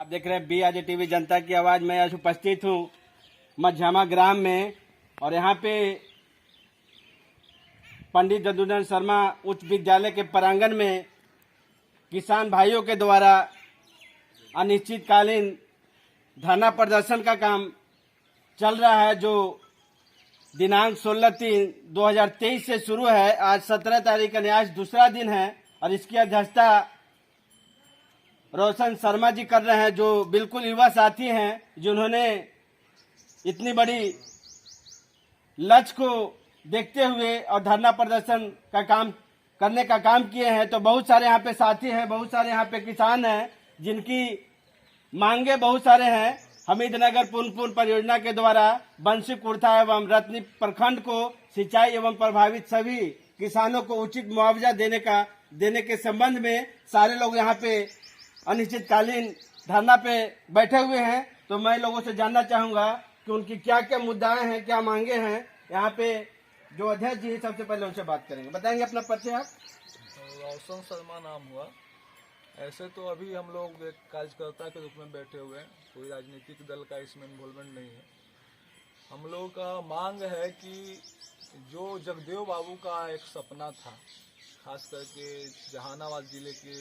देख रहे हैं BRJ टीवी जनता की आवाज में आज उपस्थित हूँ मझामा ग्राम में और यहाँ पे पंडित जदुनंदन शर्मा उच्च विद्यालय के प्रांगण में किसान भाइयों के द्वारा अनिश्चितकालीन धरना प्रदर्शन का काम चल रहा है, जो दिनांक 16/3/2023 से शुरू है। आज 17 तारीख का आज दूसरा दिन है और इसकी अध्यक्षता रोशन शर्मा जी कर रहे हैं, जो बिल्कुल युवा साथी हैं, जिन्होंने इतनी बड़ी लक्ष्य को देखते हुए और धरना प्रदर्शन का काम करने का काम किए हैं। तो बहुत सारे यहाँ पे साथी हैं, बहुत सारे यहाँ पे किसान हैं जिनकी मांगे बहुत सारे हैं। हमीदनगर पुनपुन परियोजना के द्वारा बंसी कुर्था एवं रत्नी प्रखंड को सिंचाई एवं प्रभावित सभी किसानों को उचित मुआवजा देने के संबंध में सारे लोग यहाँ पे अनिश्चितकालीन धरना पे बैठे हुए हैं। तो मैं लोगों से जानना चाहूंगा कि उनकी क्या क्या मुद्दाएं हैं, क्या मांगे हैं। यहाँ पे जो अध्यक्ष जी सबसे पहले उनसे बात करेंगे, बताएंगे अपना परिचय आप। रोशन शर्मा नाम हुआ। ऐसे तो अभी हम लोग एक कार्यकर्ता के रूप में बैठे हुए हैं, कोई राजनीतिक दल का इसमें इन्वॉल्वमेंट नहीं है। हम लोगों का मांग है कि जो जगदेव बाबू का एक सपना था, खास करके जहानाबाद जिले के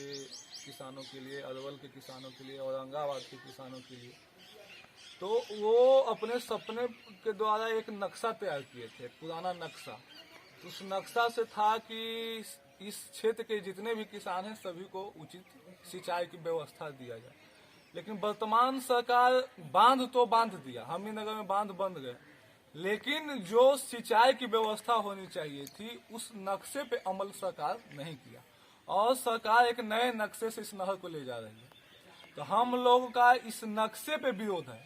किसानों के लिए, अरवल के किसानों के लिए, औरंगाबाद के किसानों के लिए, तो वो अपने सपने के द्वारा एक नक्शा तैयार किए थे, पुराना नक्शा। उस नक्शा से था कि इस क्षेत्र के जितने भी किसान हैं सभी को उचित सिंचाई की व्यवस्था दिया जाए। लेकिन वर्तमान सरकार बांध तो बांध दिया, हमीरनगर में बांध बंद गए, लेकिन जो सिंचाई की व्यवस्था होनी चाहिए थी उस नक्शे पे अमल सरकार नहीं किया और सरकार एक नए नक्शे से इस नहर को ले जा रही है। तो हम लोग का इस नक्शे पे विरोध है।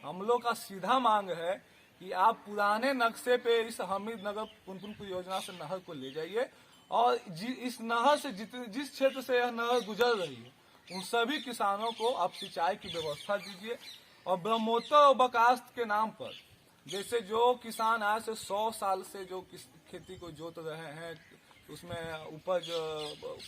हम लोग का सीधा मांग है कि आप पुराने नक्शे पे इस हमीरनगर पुनपुन परियोजना से नहर को ले जाइए और इस नहर से जिस क्षेत्र से यह नहर गुजर रही है उन सभी किसानों को आप सिंचाई की व्यवस्था दीजिए। और ब्रह्मोत्तर और बकास्त के नाम पर जैसे जो किसान आज से 100 साल से जो खेती को जोत रहे हैं, उसमें उपज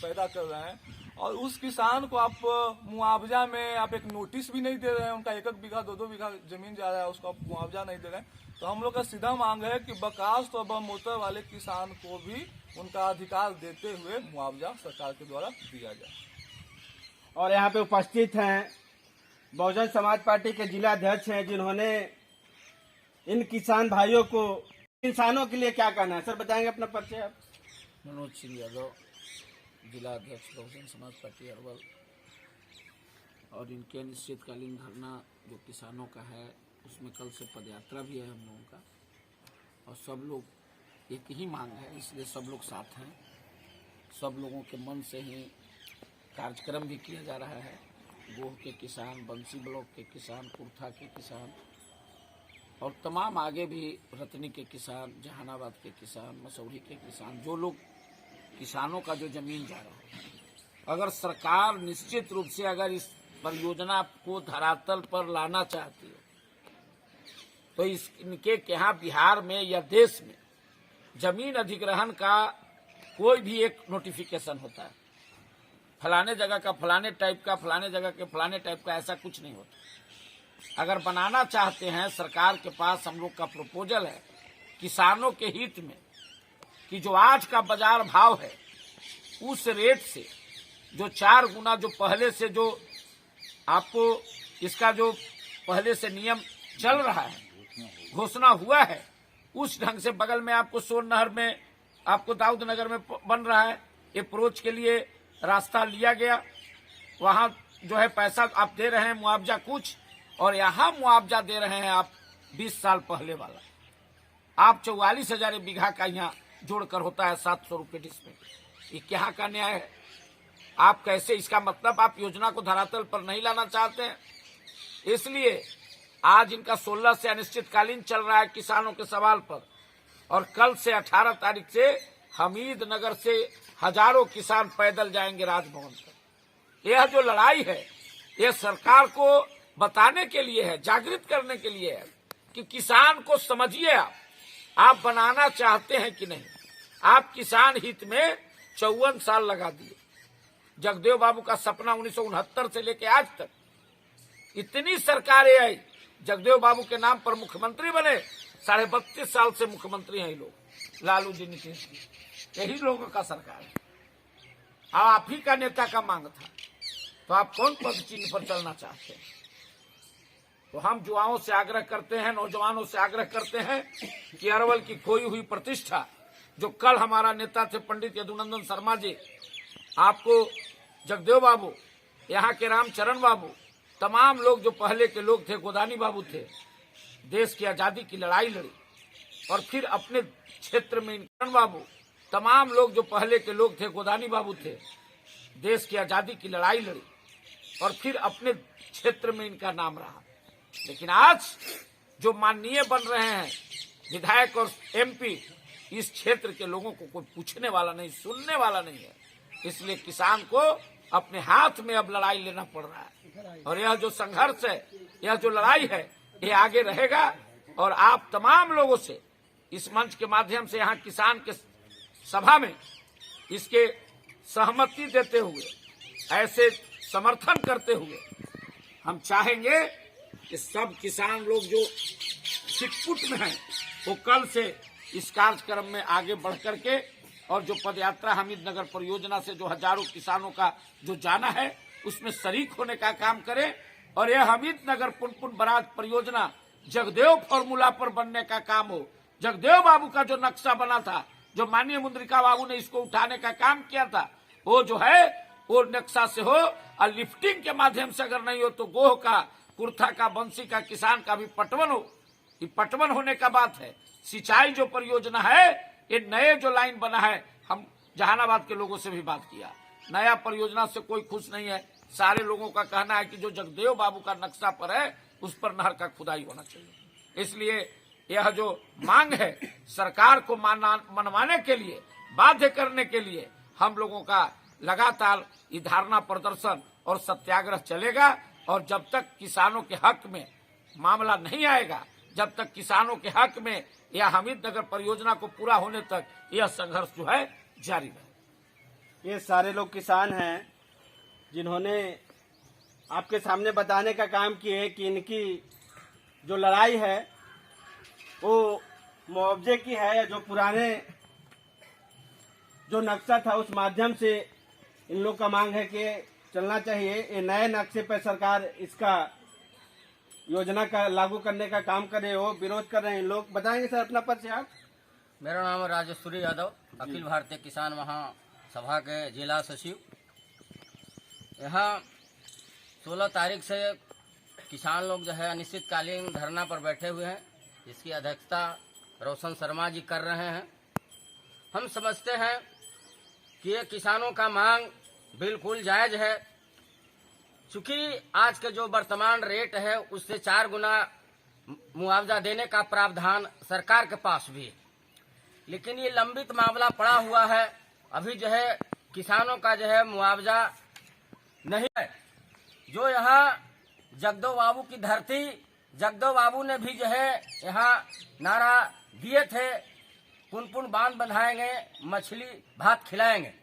पैदा कर रहे हैं, और उस किसान को आप मुआवजा में आप एक नोटिस भी नहीं दे रहे हैं, उनका 1-1 बीघा 2-2 बीघा जमीन जा रहा है, उसको आप मुआवजा नहीं दे रहे हैं। तो हम लोग का सीधा मांग है कि बकास्त और ब्रह्मोत्तर वाले किसान को भी उनका अधिकार देते हुए मुआवजा सरकार के द्वारा दिया जाए। और यहाँ पे उपस्थित हैं बहुजन समाज पार्टी के जिला अध्यक्ष हैं, जिन्होंने इन किसान भाइयों को, किसानों के लिए क्या कहना है, सर बताएंगे अपना परिचय आप। मनोज सिंह यादव, जिला अध्यक्ष बहुजन समाज पार्टी अरवल। और इनके अनिश्चितकालीन धरना जो किसानों का है उसमें कल से पदयात्रा भी है हम लोगों का, और सब लोग एक ही मांग है, इसलिए सब लोग साथ हैं। सब लोगों के मन से ही कार्यक्रम भी किया जा रहा है। गोह के किसान, बंसी ब्लॉक के किसान, कुर्था के किसान और तमाम आगे भी रतनी के किसान, जहानाबाद के किसान, मसौरी के किसान, जो लोग किसानों का जो जमीन जा रहा है, अगर सरकार निश्चित रूप से अगर इस परियोजना को धरातल पर लाना चाहती है तो इनके यहाँ बिहार में या देश में जमीन अधिग्रहण का कोई भी एक नोटिफिकेशन होता है, फलाने जगह का फलाने टाइप का, फलाने जगह के फलाने टाइप का, ऐसा कुछ नहीं होता। अगर बनाना चाहते हैं, सरकार के पास हम लोग का प्रपोजल है किसानों के हित में कि जो आज का बाजार भाव है उस रेट से जो 4 गुना जो पहले से जो आपको इसका जो पहले से नियम चल रहा है, घोषणा हुआ है, उस ढंग से बगल में आपको सोन नहर में, आपको दाऊद नगर में बन रहा है, अप्रोच के लिए रास्ता लिया गया, वहां जो है पैसा आप दे रहे हैं मुआवजा कुछ, और यहाँ मुआवजा दे रहे हैं आप 20 साल पहले वाला। आप 44,000 बीघा का यहाँ जोड़कर होता है 700 रुपये डिस्प्ले। ये क्या का न्याय है? आप कैसे, इसका मतलब आप योजना को धरातल पर नहीं लाना चाहते हैं। इसलिए आज इनका 16 से अनिश्चितकालीन चल रहा है किसानों के सवाल पर, और कल से 18 तारीख से हमीदनगर से हजारों किसान पैदल जाएंगे राजभवन तक। यह जो लड़ाई है यह सरकार को बताने के लिए है, जागृत करने के लिए है कि किसान को समझिए, आप बनाना चाहते हैं कि नहीं। आप किसान हित में 54 साल लगा दिए। जगदेव बाबू का सपना 1969 से लेके आज तक इतनी सरकारें आई, जगदेव बाबू के नाम पर मुख्यमंत्री बने। 32.5 साल से मुख्यमंत्री हैं ये लोग, लालू जी, नीतीश जी, यही लोगों का सरकार है। आप ही का नेता का मांग था, तो आप कौन पद चिन्ह पर चलना चाहते हैं? तो हम युवाओं से आग्रह करते हैं, नौजवानों से आग्रह करते हैं कि अरवल की खोई हुई प्रतिष्ठा, जो कल हमारा नेता थे पंडित यदुनंदन शर्मा जी, आपको जगदेव बाबू, यहाँ के रामचरण बाबू, तमाम लोग जो पहले के लोग थे, गोदानी बाबू थे, देश की आजादी की लड़ाई लड़ी, और फिर अपने क्षेत्र में इनकरण बाबू, तमाम लोग जो पहले के लोग थे, गोदानी बाबू थे, देश की आजादी की लड़ाई लड़ी, और फिर अपने क्षेत्र में इनका नाम रहा। लेकिन आज जो माननीय बन रहे हैं विधायक और एमपी, इस क्षेत्र के लोगों को कोई पूछने वाला नहीं, सुनने वाला नहीं है। इसलिए किसान को अपने हाथ में अब लड़ाई लेना पड़ रहा है, और यह जो संघर्ष है, यह जो लड़ाई है, ये आगे रहेगा। और आप तमाम लोगों से इस मंच के माध्यम से, यहाँ किसान के सभा में इसके सहमति देते हुए, ऐसे समर्थन करते हुए, हम चाहेंगे कि सब किसान लोग जो छिटपुट में हैं, वो कल से इस कार्यक्रम में आगे बढ़ करके, और जो पदयात्रा हमीद नगर परियोजना से जो हजारों किसानों का जो जाना है, उसमें शरीक होने का काम करें। और यह हमीद नगर पुनपुन बराज परियोजना जगदेव फॉर्मूला पर बनने का काम हो। जगदेव बाबू का जो नक्शा बना था, जो माननीय मुद्रिका बाबू ने इसको उठाने का काम किया था, वो जो है वो नक्शा से हो, और लिफ्टिंग के माध्यम से अगर नहीं हो तो गोह का, कुर्था का, बंसी का, किसान का भी पटवन हो। ये पटवन होने का बात है। सिंचाई जो परियोजना है, ये नए जो लाइन बना है, हम जहानाबाद के लोगों से भी बात किया, नया परियोजना से कोई खुश नहीं है। सारे लोगों का कहना है कि जो जगदेव बाबू का नक्शा पर है, उस पर नहर का खुदाई होना चाहिए। इसलिए यह जो मांग है, सरकार को मनवाने के लिए, बाध्य करने के लिए, हम लोगों का लगातार ये धारणा प्रदर्शन और सत्याग्रह चलेगा। और जब तक किसानों के हक में मामला नहीं आएगा, जब तक किसानों के हक में यह हमीद नगर परियोजना को पूरा होने तक यह संघर्ष जो है जारी रहेगा। ये सारे लोग किसान हैं जिन्होंने आपके सामने बताने का काम किए कि इनकी जो लड़ाई है वो मुआवजे की है, या जो पुराने जो नक्शा था उस माध्यम से इन लोग का मांग है कि चलना चाहिए। ये नए नक्शे पर सरकार इसका योजना का लागू करने का काम करे, वो विरोध कर रहे हैं लोग। बताएंगे सर अपना परिचय आप? मेरा नाम है राजेश्वरी यादव, अखिल भारतीय किसान महासभा के जिला सचिव। यहाँ 16 तारीख से किसान लोग जो है अनिश्चितकालीन धरना पर बैठे हुए हैं, जिसकी अध्यक्षता रोशन शर्मा जी कर रहे हैं। हम समझते हैं कि ये किसानों का मांग बिल्कुल जायज है, चूंकि आज के जो वर्तमान रेट है उससे 4 गुना मुआवजा देने का प्रावधान सरकार के पास भी है। लेकिन ये लंबित मामला पड़ा हुआ है, अभी जो है किसानों का जो है मुआवजा नहीं है। जो यहाँ जगदेव बाबू की धरती, जगदेव बाबू ने भी जो है यहाँ नारा दिए थे, पुनपुन बांध बंधाएंगे, मछली भात खिलाएंगे।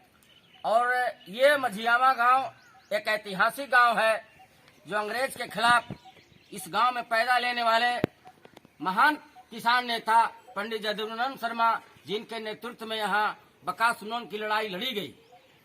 और ये मझियावा गांव एक ऐतिहासिक गांव है, जो अंग्रेज के खिलाफ इस गांव में पैदा लेने वाले महान किसान नेता पंडित यदुनंदन शर्मा, जिनके नेतृत्व में यहाँ बकासुरन की लड़ाई लड़ी गई।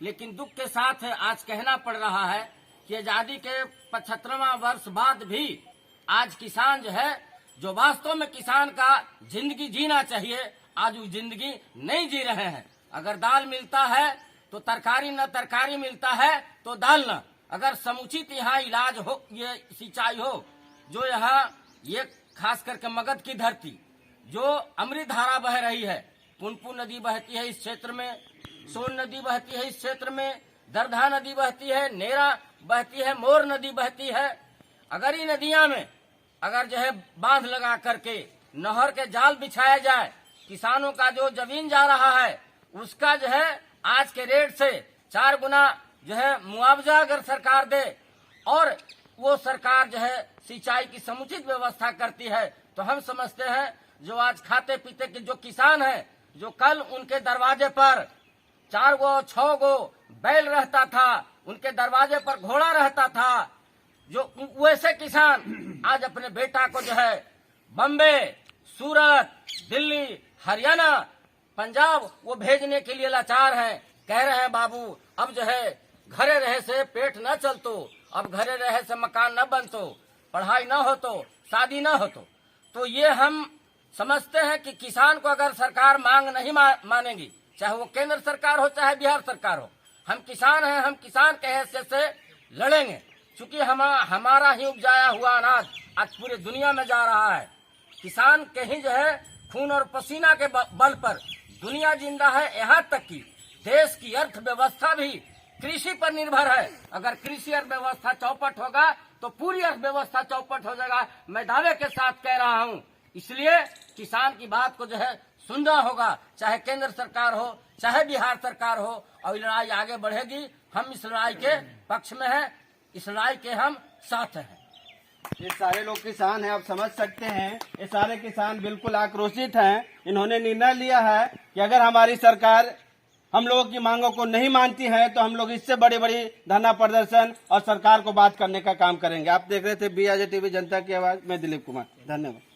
लेकिन दुख के साथ आज कहना पड़ रहा है कि आजादी के 75वां वर्ष बाद भी आज किसान जो है, जो वास्तव में किसान का जिंदगी जीना चाहिए, आज वो जिंदगी नहीं जी रहे हैं। अगर दाल मिलता है तो तरकारी, न तरकारी मिलता है तो दाल न। अगर समुचित यहाँ इलाज हो, ये सिंचाई हो, जो यहाँ ये खास करके मगध की धरती, जो अमृत धारा बह रही है, पुनपुन नदी बहती है इस क्षेत्र में, सोन नदी बहती है इस क्षेत्र में, दरधा नदी बहती है, नेरा बहती है, मोर नदी बहती है। अगर इन नदियां में अगर जो है बांध लगा करके नहर के जाल बिछाया जाए, किसानों का जो जमीन जा रहा है उसका जो है आज के रेट से 4 गुना जो है मुआवजा अगर सरकार दे, और वो सरकार जो है सिंचाई की समुचित व्यवस्था करती है, तो हम समझते हैं जो आज खाते पीते के जो किसान हैं, जो कल उनके दरवाजे पर 4 गो 6 गो बैल रहता था, उनके दरवाजे पर घोड़ा रहता था, जो वैसे किसान आज अपने बेटा को जो है बम्बे, सूरत, दिल्ली, हरियाणा, पंजाब वो भेजने के लिए लाचार हैं। कह रहे हैं बाबू अब जो है घरे रहे से पेट न चलतो, अब घरे रहे से मकान न बनतो, पढ़ाई न हो तो, शादी न हो तो ये हम समझते हैं कि किसान को अगर सरकार मांग नहीं मानेगी, चाहे वो केंद्र सरकार हो चाहे बिहार सरकार हो, हम किसान हैं, हम किसान के हैसियत से लड़ेंगे। चूंकि हमारा ही उपजाया हुआ अनाज आज पूरे दुनिया में जा रहा है। किसान के ही जो है खून और पसीना के बल पर दुनिया जिंदा है। यहाँ तक कि देश की अर्थव्यवस्था भी कृषि पर निर्भर है। अगर कृषि अर्थव्यवस्था चौपट होगा तो पूरी अर्थव्यवस्था चौपट हो जाएगा। मैं दावे के साथ कह रहा हूँ। इसलिए किसान की बात को जो है सुनना होगा, चाहे केंद्र सरकार हो चाहे बिहार सरकार हो, और लड़ाई आगे बढ़ेगी। हम इस लड़ाई के पक्ष में हैं, इस लड़ाई के हम साथ हैं। ये सारे लोग किसान हैं, आप समझ सकते हैं। ये सारे किसान बिल्कुल आक्रोशित हैं। इन्होंने निर्णय लिया है कि अगर हमारी सरकार हम लोगों की मांगों को नहीं मानती है तो हम लोग इससे बड़ी बड़ी धरना प्रदर्शन और सरकार को बात करने का काम करेंगे। आप देख रहे थे BRJ टीवी जनता की आवाज में दिलीप कुमार। धन्यवाद।